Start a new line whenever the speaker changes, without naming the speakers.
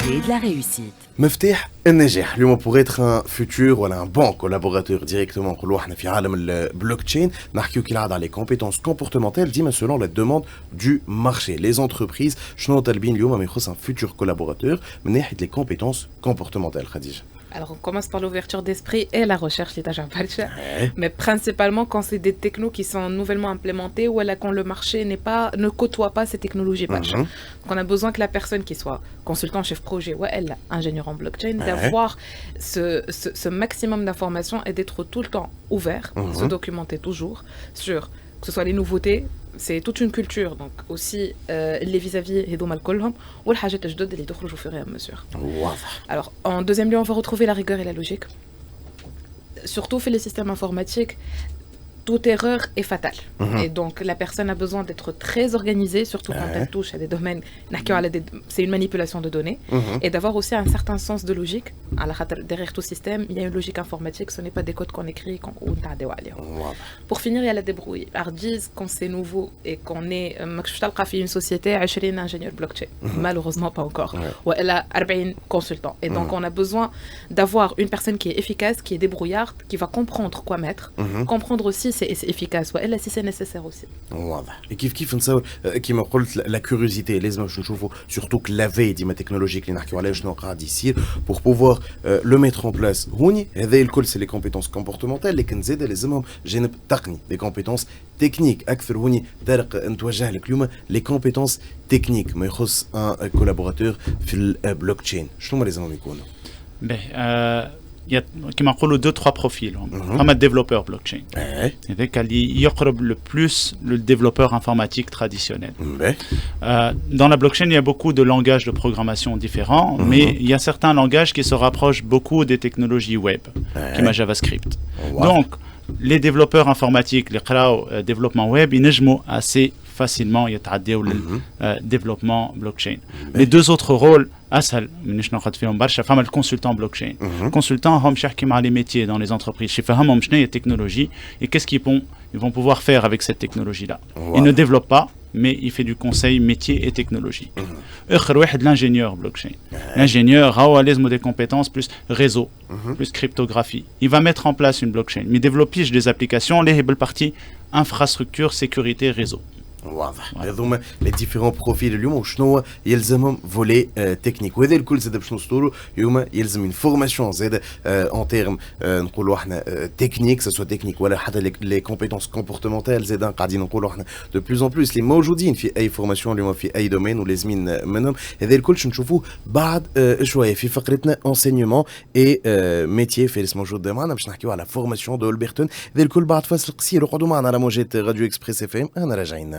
clé de la réussite.
مفتاح النجاح اليوم pour être un futur ولا un bon collaborateur directement نقولوا احنا في عالم البلوك تشين نحكيو كي العاده على les compétences comportementales ديما selon les demandes du marché les entreprises شنو طالبين اليوم ما يخص un futur collaborateur من ناحيه les compétences comportementales خديجه.
Alors, on commence par l'ouverture d'esprit et la recherche, mais principalement quand c'est des technos qui sont nouvellement implémentés ou quand le marché ne côtoie pas ces technologies. Donc, on a besoin que la personne qui soit consultant, chef projet ou elle, ingénieur en blockchain, d'avoir ce maximum d'informations et d'être tout le temps ouvert, se documenter toujours sur que ce soit les nouveautés. C'est toute une culture, donc aussi les vis-à-vis et malcolm ou les حاجات الجدد اللي تخرجوا au fur et à mesure. Alors, en deuxième lieu, on va retrouver la rigueur et la logique. Surtout fait les systèmes informatiques, toute erreur est fatale. Et donc, la personne a besoin d'être très organisée, surtout quand elle touche à des domaines. C'est une manipulation de données. Et d'avoir aussi un certain sens de logique. Derrière tout système, il y a une logique informatique. Ce n'est pas des codes qu'on écrit. Pour finir, il y a la débrouillardise quand c'est nouveau et qu'on est une société à 20 ingénieurs blockchain. Malheureusement, pas encore. Ou elle a 40 consultants. Et donc, on a besoin d'avoir une personne qui est efficace, qui est débrouillarde, qui va comprendre quoi mettre, comprendre aussi c'est efficace والا si c'est nécessaire aussi.
واضح. كيف نتصور كيما قلت لا كيوريوزيتي لازم باش نشوفوا سورتو كلافي ديما تكنولوجيك اللي نحكيو عليه شنو قاعد يصير pour pouvoir le mettre en place هوني هذا الكل سي لي كومبيتونس كومبورتمونتال لكن زاد لازمهم جانب تقني دي كومبيتونس تكنيك اكثر هوني طارق نتوجه لك اليوم لي كومبيتونس تكنيك ما يخص ان كولابوراتور في البلوك تشين شنو ما لازمهم يكونوا؟
Il y a, comme on dit, 2-3 profils. Comme un développeur blockchain. C'est qu'il y a le plus le développeur informatique traditionnel. Dans la blockchain, il y a beaucoup de langages de programmation différents, mais il y a certains langages qui se rapprochent beaucoup des technologies web, comme JavaScript. Donc, les développeurs informatiques, les développement web, ils nejmou assez facilement le développement blockchain. Les deux autres rôles, le consultant blockchain. Consultant, les métiers dans les entreprises, les technologies, et qu'est-ce qu'ils vont pouvoir faire avec cette technologie-là. Ils ne développent pas, mais il fait du conseil métier et technologie. L'ingénieur blockchain. L'ingénieur a des compétences plus réseau, plus cryptographie. Il va mettre en place une blockchain, mais développer des applications, les parties infrastructure, sécurité, réseau.
واضح هذوما لي ديفيرون بروفيل اليوم وشنو يلزمهم فولي تكنيك وهذا الكل زاد باش نوصلوا اليوم يلزم اون فورماسيون زاد اون تيرم نقولوا احنا تكنيك سواء تكنيك ولا حتى لي كومبيتونس كومبورتمونتال زاد قاعدين نقولوا احنا دو بلوز ان بلوس اللي موجودين في اي فورماسيون اليوم في اي دومين ولازمين منهم هذا الكل نشوفوه بعد شويه في فقرتنا انسينيومون اي ميتيي في اللي موجود معنا باش نحكيو على فورماسيون دو البرتون هذا الكل بعد فاصل قصير وقعدوا معنا على موجات راديو اكسبريس اف ام انا راجعين